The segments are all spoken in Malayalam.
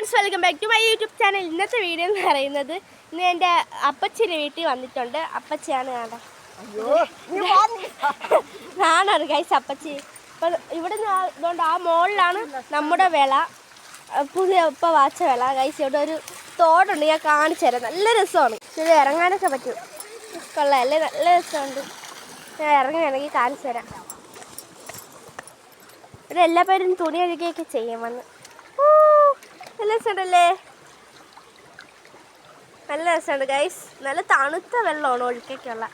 Friends, welcome back to my YouTube channel. ഇന്നത്തെ വീഡിയോ എന്ന് പറയുന്നത് ഇന്ന് എൻ്റെ അപ്പച്ചിൻ്റെ വീട്ടിൽ വന്നിട്ടുണ്ട്. അപ്പച്ചിയാണ് കാണാൻ ഞാനാണ് ഗൈസ് അപ്പച്ചി. ഇപ്പം ഇവിടെ നിന്ന് അതുകൊണ്ട് ആ മോളിലാണ് നമ്മുടെ വിള, പുതിയ ഇപ്പം വാച്ച വിള ഗൈസ്. ഇവിടെ ഒരു തോടുണ്ട്, ഞാൻ കാണിച്ചു തരാം. നല്ല രസമാണ്, ശരി ഇറങ്ങാനൊക്കെ പറ്റും. കൊള്ളാം അല്ലേ, നല്ല രസമുണ്ട്. ഞാൻ ഇറങ്ങുകയാണെങ്കിൽ കാണിച്ചു തരാം. ഇവിടെ എല്ലാ പേരും തുണി കഴുകുകയൊക്കെ ചെയ്യും വന്ന്. നല്ല രസമുണ്ടല്ലേ, നല്ല രസമുണ്ട് ഗൈസ്. നല്ല തണുത്ത വെള്ളമാണ് ഒഴുക്കൊക്കെയുള്ള.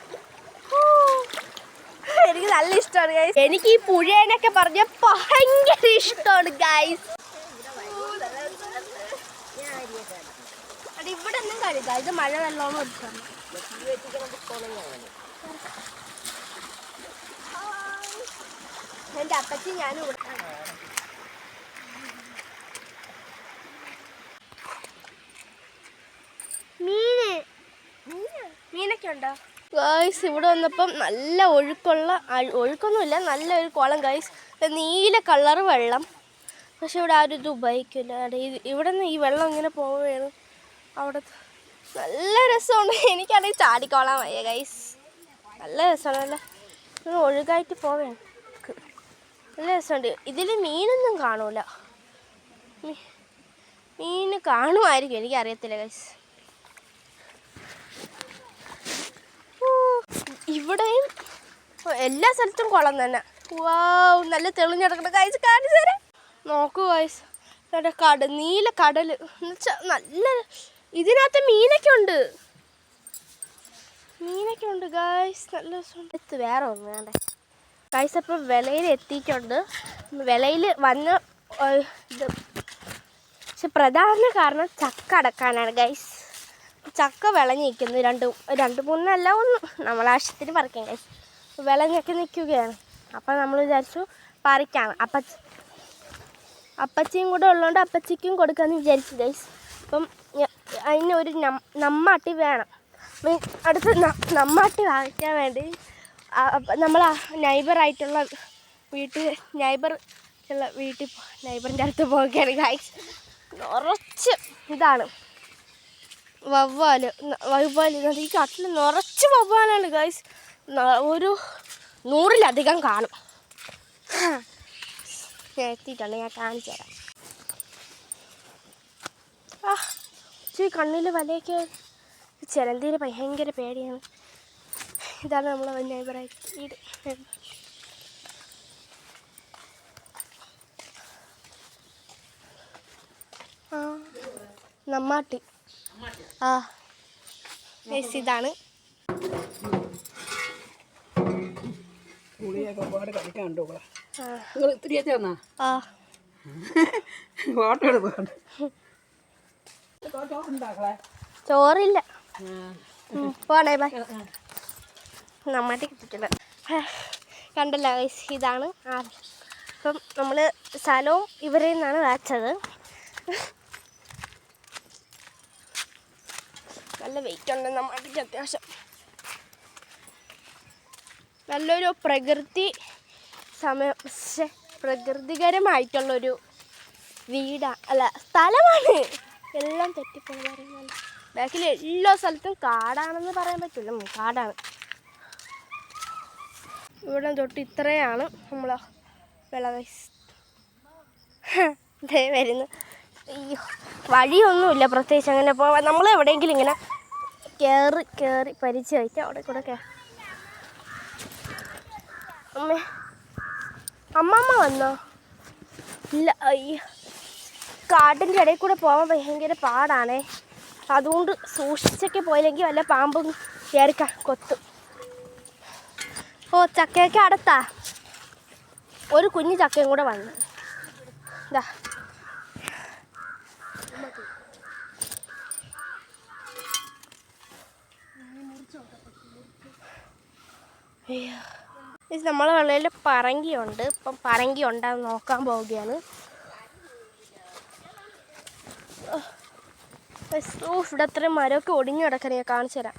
എനിക്ക് നല്ല ഇഷ്ടമാണ് ഗൈസ്. എനിക്ക് ഈ പുഴേനൊക്കെ പറഞ്ഞ ഭയങ്കര ഇഷ്ടമാണ് ഗൈസ്. ഇവിടെ ഒന്നും കഴുകാം, ഇത് മഴ വെള്ളമാണ് ഒഴിച്ചാണ്. എൻ്റെ അപ്പച്ചി ഞാനും ഇവിടെ മീനൊക്കെ ഉണ്ടോ ഗൈസ്? ഇവിടെ വന്നപ്പം നല്ല ഒഴുക്കൊന്നുമില്ല, നല്ലൊരു കുളം ഗൈസ്. നീല കളറ് വെള്ളം, പക്ഷെ ഇവിടെ ആരും ഇത് ഉപയോഗിക്കില്ല. ഇവിടെ നിന്ന് ഈ വെള്ളം ഇങ്ങനെ പോവുകയാണ്. അവിടെ നല്ല രസമുണ്ട്. എനിക്കാണെങ്കിൽ ചാടിക്കോളാൻ വയ്യ ഗൈസ്. നല്ല രസമാണ്, നല്ല ഒഴുകായിട്ട് പോവുകയാണ്. നല്ല രസമുണ്ട്. ഇതിൽ മീനൊന്നും കാണൂല. മീൻ കാണുമായിരിക്കും, എനിക്കറിയത്തില്ല ഗൈസ്. ഇവിടെയും എല്ലാ സ്ഥലത്തും കുളം തന്നെ. വാവ്, നല്ല തെളിഞ്ഞെടുക്കണം ഗൈസ്, കാണിച്ചു തരാം. നോക്കൂ ഗൈസ്, നീല കടൽ എന്നുവെച്ചാൽ നല്ല. ഇതിനകത്ത് മീനൊക്കെ ഉണ്ട് ഗൈസ്, നല്ല രസമുണ്ട്. വേറെ ഒന്ന് വേണ്ടേ ഗൈസ്. അപ്പം വിളയിൽ എത്തിയിട്ടുണ്ട്. വിളയിൽ വന്ന് ഇത് പക്ഷെ പ്രധാന കാരണം ചക്ക അടക്കാനാണ് ഗൈസ്. ചക്ക വിളഞ്ഞിരിക്കുന്നു, രണ്ട് മൂന്നല്ല ഒന്ന് നമ്മളാവശ്യത്തിന് പറിക്കാം ഗൈസ്. വിളഞ്ഞൊക്കെ നിൽക്കുകയാണ്. അപ്പം നമ്മൾ വിചാരിച്ചു പറിക്കാം. അപ്പച്ചിയും കൂടെ ഉള്ളതുകൊണ്ട് അപ്പച്ചിക്കും കൊടുക്കാമെന്ന് വിചാരിച്ചു ഗൈസ്. അപ്പം അതിനൊരു നമ്മാട്ടി വേണം. അടുത്ത് നമ്മാട്ടി വാങ്ങിക്കാൻ വേണ്ടി നമ്മൾ നൈബറായിട്ടുള്ള നൈബറിൻ്റെ അടുത്ത് പോവുകയാണ് ഗൈസ്. നിറച്ച് ഇതാണ് വവ്വാൽ. ഈ കാട്ടിൽ നിറച്ച് വവ്വാലാണ് ഗൈസ്. ഒരു 100-ലധികം കാണും. ഞാൻ എത്തിയിട്ടുണ്ട്, ഞാൻ കാണിച്ചു തരാം. കണ്ണിൽ വലയൊക്കെ ചിലന്തിന് ഭയങ്കര പേടിയാണ്. ഇതാണ് നമ്മളെ നൈബറായിട്ട് വീട്. നമ്മാട്ടി. ഇതാണ്. ചോറില്ല, പോണേ ബൈ. നമ്മാട്ടി കിട്ടിയിട്ടില്ല, കണ്ടല്ലോ ഗൈസ്. ഇതാണ്. അപ്പം നമ്മൾ സ്ഥലവും ഇവരിൽ നിന്നാണ് വാച്ചത്. നല്ല വെയിറ്റ് ഉണ്ട് നമ്മാട്ടിക്ക് അത്യാവശ്യം. നല്ലൊരു പ്രകൃതികരമായിട്ടുള്ളൊരു സ്ഥലമാണ്. എല്ലാം തെറ്റിപ്പോയി പറയുന്നത്. ബാക്കിൽ എല്ലാ സ്ഥലത്തും കാടാണെന്ന് പറയാൻ പറ്റില്ല, കാടാണ്. ഇവിടെ തൊട്ട് ഇത്രയാണ് നമ്മളെ വിളവൈസ് വരുന്നു. ഈ വഴിയൊന്നുമില്ല പ്രത്യേകിച്ച് അങ്ങനെ പോവാൻ. നമ്മൾ എവിടെയെങ്കിലും ഇങ്ങനെ കയറി പരിചയം വയ്ക്കാം. അവിടെ കൂടെ അമ്മമ്മ വന്നോ? ഇല്ല. ഈ കാട്ടിൻ്റെ ഇടയിൽ കൂടെ പോകാൻ ഭയങ്കര പാടാണേ. അതുകൊണ്ട് സൂക്ഷിച്ചൊക്കെ പോയില്ലെങ്കിൽ വല്ല പാമ്പും കയറി കൊത്തും. ചക്കയൊക്കെ അടുത്താ. ഒരു കുഞ്ഞു ചക്കയും കൂടെ വന്നു. ഇതാ നമ്മളെ വെള്ളയിൽ പറങ്കിയുണ്ട്. ഇപ്പം പറങ്കി ഉണ്ടാകുന്ന നോക്കാൻ പോവുകയാണ്. ഇവിടെ അത്രയും മരമൊക്കെ ഒടിഞ്ഞു കിടക്കാൻ ഞാൻ കാണിച്ചു തരാം.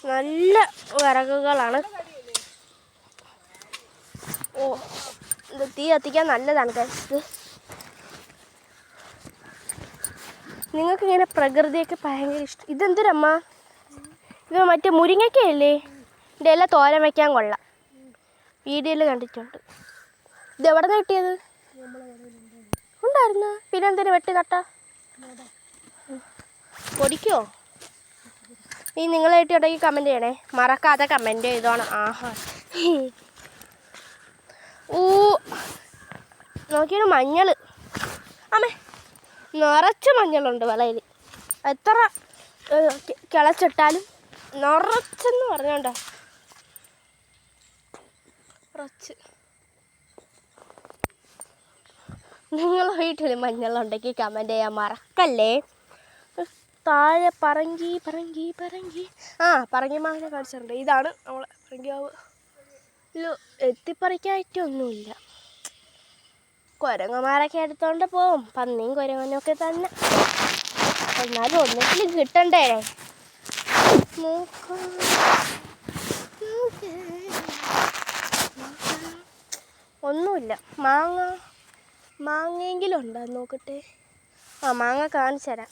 നല്ല വിറകുകളാണ്. തീ കത്തിക്കാൻ നല്ലതാണ് ഗൈസ്. നിങ്ങൾക്ക് ഇങ്ങനെ പ്രകൃതിയൊക്കെ ഭയങ്കര ഇഷ്ടം. ഇതെന്തൊരമ്മ? ഇത് മറ്റേ മുരിങ്ങയ്ക്കയല്ലേ? ഇതിൻ്റെ എല്ലാം തോരൻ വയ്ക്കാൻ കൊള്ളാം. വീഡിയോയിൽ കണ്ടിട്ടുണ്ട്. ഇത് എവിടെ നിന്ന് കിട്ടിയത്? ഉണ്ടായിരുന്നു. പിന്നെ എന്തിനു വെട്ടി നട്ട? പൊടിക്കോ? ഈ നിങ്ങളായിട്ട് ഇടയ്ക്ക് കമൻറ്റ് ചെയ്യണേ, മറക്കാതെ കമൻറ്റ് ചെയ്തോണം. ആഹാ ഊ നോക്കിയാണ് മഞ്ഞൾ. അമ്മേ നിറച്ച് മഞ്ഞളുണ്ട് വിളയിൽ. എത്ര കിളച്ചിട്ടാലും നിറച്ചെന്ന് പറഞ്ഞോണ്ടോ കുറച്ച്. നിങ്ങളെ വീട്ടിൽ മഞ്ഞളുണ്ടെങ്കിൽ കമൻറ്റ് ചെയ്യാൻ മറക്കല്ലേ. താഴെ പറങ്കി പറങ്കി പറങ്കി പറങ്കി മാങ്ങ കാണിച്ചിട്ടുണ്ട്. ഇതാണ് നമ്മളെ പറങ്കിയാവ്. ഇത് എത്തിപ്പറിക്കായിട്ടൊന്നുമില്ല. കുരങ്ങന്മാരൊക്കെ എടുത്തോണ്ട് പോവും, പന്നിയും കുരങ്ങനൊക്കെ തന്നെ. എന്നാലും ഒന്നിലും കിട്ടണ്ടേ. ഒന്നുമില്ല. മാങ്ങയെങ്കിലും ഉണ്ടോ നോക്കട്ടെ. മാങ്ങ കാണിച്ചു തരാം.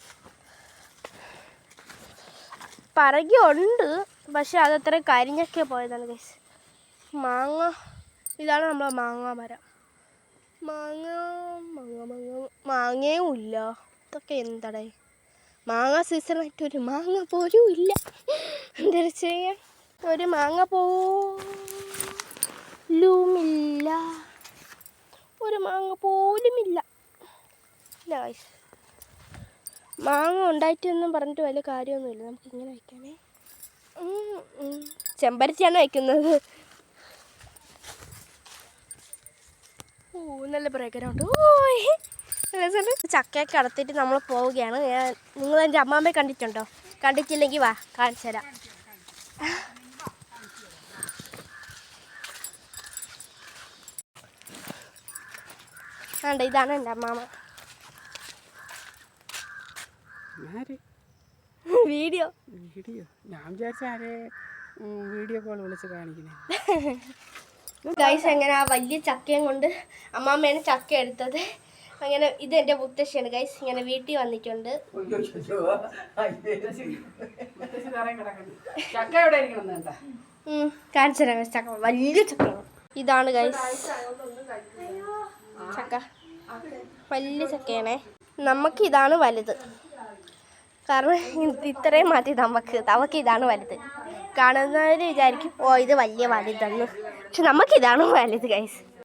പറങ്കി ഉണ്ട്, പക്ഷെ അതത്ര കരിഞ്ഞൊക്കെ പോയതാണ് ഗൈസ്. മാങ്ങ ഇതാണ് നമ്മളെ മാങ്ങ മരം. മാങ്ങയും ഇല്ല. ഇതൊക്കെ എന്താടേ, മാങ്ങ സീസണായിട്ടൊരു മാങ്ങ പോലും ഇല്ല. എന്തൊരു ചെയ്യാൻ, ഒരു മാങ്ങ പോലുമില്ല. ഒരു മാങ്ങ പോലുമില്ല. ഇല്ല ഗൈസ്, മാങ്ങ ഉണ്ടായിട്ടൊന്നും പറഞ്ഞിട്ട് വലിയ കാര്യമൊന്നുമില്ല. നമുക്ക് ഇങ്ങനെ വയ്ക്കാനേ. ചെമ്പരത്തിയാണ് വയ്ക്കുന്നത്. നല്ല പ്രകരമുണ്ട്. ചക്കയൊക്കെ അടത്തിയിട്ട് നമ്മൾ പോവുകയാണ്. നിങ്ങൾ എൻ്റെ അമ്മാമ്മയെ കണ്ടിട്ടുണ്ടോ? കണ്ടിട്ടില്ലെങ്കിൽ വാ കാണിച്ചു തരാം. ഇതാണ് എൻ്റെ അമ്മാമ്മ. വീഡിയോ ഞാൻ വിചാരിച്ചാരെ വീഡിയോ കോൾ വിളിച്ച് കാണിക്കണേ. ഗൈസ് അങ്ങനെ ആ വലിയ ചക്കയും കൊണ്ട് അമ്മാമ്മയാണ് ചക്ക എടുത്തത്. അങ്ങനെ ഇത് എൻ്റെ മുത്തശ്ശിയാണ് ഗൈസ്. ഇങ്ങനെ വീട്ടിൽ വന്നിട്ടുണ്ട്. കാണിച്ചു തരാം ചക്ക, വലിയ ചക്ക. ഇതാണ് ഗൈസ് ചക്ക, വലിയ ചക്കയാണേ. നമുക്ക് ഇതാണ് വലുത്, കാരണം ഇത്രയും മതി നമുക്ക്. ഇതാണ് വലുത്. കാണുന്നവർ വിചാരിക്കും ഓ ഇത് വലിയ വലുതെന്ന്, പക്ഷെ നമുക്കിതാണ് വലുത് ഗൈസ്.